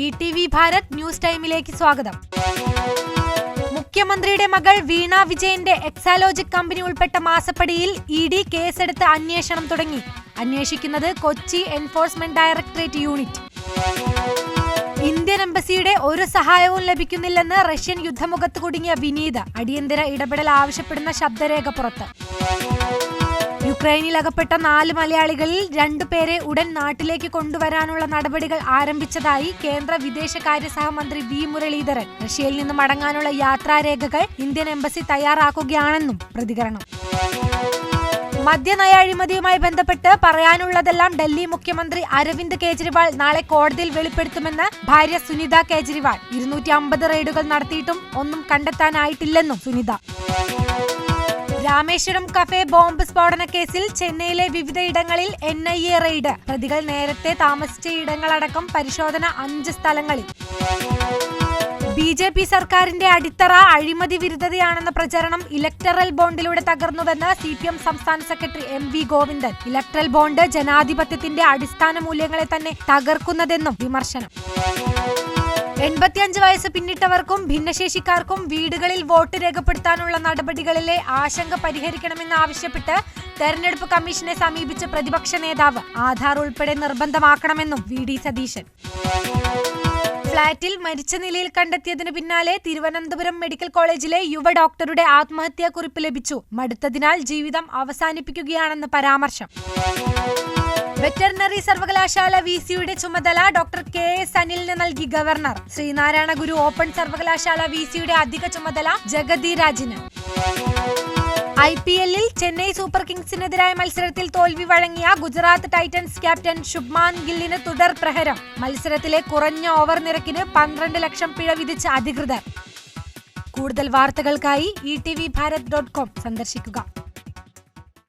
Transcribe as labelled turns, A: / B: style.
A: ETV Bharat news ടൈമിലേക്ക് സ്വാഗതം. മുഖ്യമന്ത്രിയുടെ മകൾ വീണ വിജയന്റെ എക്സാലോജിക് കമ്പനി ഉൾപ്പെട്ട മാസപ്പടിയിൽ ED കേസെടുത്ത് അന്വേഷണം തുടങ്ങി. അന്വേഷിക്കുന്നത് Kochi enforcement directorate unit. Indian എംബസിയുടെ ഒരു സഹായവും ലഭിക്കുന്നില്ലെന്ന് റഷ്യൻ യുദ്ധമുഖത്ത് കുടുങ്ങിയ വിനീത. അടിയന്തര ഇടപെടൽ ആവശ്യപ്പെടുന്ന ശബ്ദരേഖ പുറത്ത്. യുക്രൈനിൽ അകപ്പെട്ട 4 മലയാളികളിൽ 2 പേരെ ഉടൻ നാട്ടിലേക്ക് കൊണ്ടുവരാനുള്ള നടപടികൾ ആരംഭിച്ചതായി കേന്ദ്ര വിദേശകാര്യ സഹമന്ത്രി വി മുരളീധരൻ. റഷ്യയിൽ നിന്ന് മടങ്ങാനുള്ള യാത്രാരേഖകൾ ഇന്ത്യൻ എംബസി തയ്യാറാക്കുകയാണെന്നും പ്രതികരണം. മദ്യനയ അഴിമതിയുമായി ബന്ധപ്പെട്ട് പറയാനുള്ളതെല്ലാം ഡൽഹി മുഖ്യമന്ത്രി അരവിന്ദ് കെജ്രിവാൾ നാളെ കോടതിയിൽ വെളിപ്പെടുത്തുമെന്ന് ഭാര്യ സുനിത കെജ്രിവാൾ. 250 റെയ്ഡുകൾ നടത്തിയിട്ടും ഒന്നും കണ്ടെത്താനായിട്ടില്ലെന്നും സുനിത. രാമേശ്വരം കഫേ ബോംബ് സ്ഫോടന കേസിൽ ചെന്നൈയിലെ വിവിധ ഇടങ്ങളിൽ NIA റെയ്ഡ്. പ്രതികൾ നേരത്തെ താമസിച്ച ഇടങ്ങളടക്കം പരിശോധന 5 സ്ഥലങ്ങളിൽ. BJP സർക്കാരിന്റെ അടിത്തറ അഴിമതി വിരുദ്ധതയാണെന്ന പ്രചരണം ഇലക്ടറൽ ബോണ്ടിലൂടെ തകർന്നുവെന്ന് CPM സംസ്ഥാന secretary MV Govindan. Electoral bond ജനാധിപത്യത്തിന്റെ അടിസ്ഥാന മൂല്യങ്ങളെ തന്നെ തകർക്കുന്നതെന്നും വിമർശനം. 85 വയസ്സ് പിന്നിട്ടവർക്കും ഭിന്നശേഷിക്കാർക്കും വീടുകളിൽ വോട്ട് രേഖപ്പെടുത്താനുള്ള നടപടികളിലെ ആശങ്ക പരിഹരിക്കണമെന്നാവശ്യപ്പെട്ട് തെരഞ്ഞെടുപ്പ് കമ്മീഷനെ സമീപിച്ച പ്രതിപക്ഷ നേതാവ്. ആധാർ ഉൾപ്പെടെ നിർബന്ധമാക്കണമെന്നും VD സതീശൻ. ഫ്ളാറ്റിൽ മരിച്ച നിലയിൽ കണ്ടെത്തിയതിനു പിന്നാലെ തിരുവനന്തപുരം മെഡിക്കൽ കോളേജിലെ യുവ ഡോക്ടറുടെ ആത്മഹത്യാക്കുറിപ്പ് ലഭിച്ചു. മടുത്തതിനാൽ ജീവിതം അവസാനിപ്പിക്കുകയാണെന്ന് പരാമർശം. വെറ്ററിനറി സർവകലാശാല VCയുടെ ചുമതല ഡോക്ടർ KS അനിലിന് നൽകി ഗവർണർ. ശ്രീനാരായണ ഗുരു ഓപ്പൺ സർവകലാശാല VCയുടെ അധിക ചുമതല ജഗതി രാജിന്. IPL-ൽ ചെന്നൈ സൂപ്പർ കിങ്സിനെതിരായ മത്സരത്തിൽ തോൽവി വഴങ്ങിയ ഗുജറാത്ത് ടൈറ്റൻസ് ക്യാപ്റ്റൻ ശുഭ്മാൻ ഗില്ലിന് തുടർ പ്രഹരം. മത്സരത്തിലെ കുറഞ്ഞ ഓവർ നിരക്കിന് 12 ലക്ഷം പിഴ വിധിച്ച അധികൃതർ. കൂടുതൽ വാർത്തകൾക്കായി ETVBharat.com സന്ദർശിക്കുക.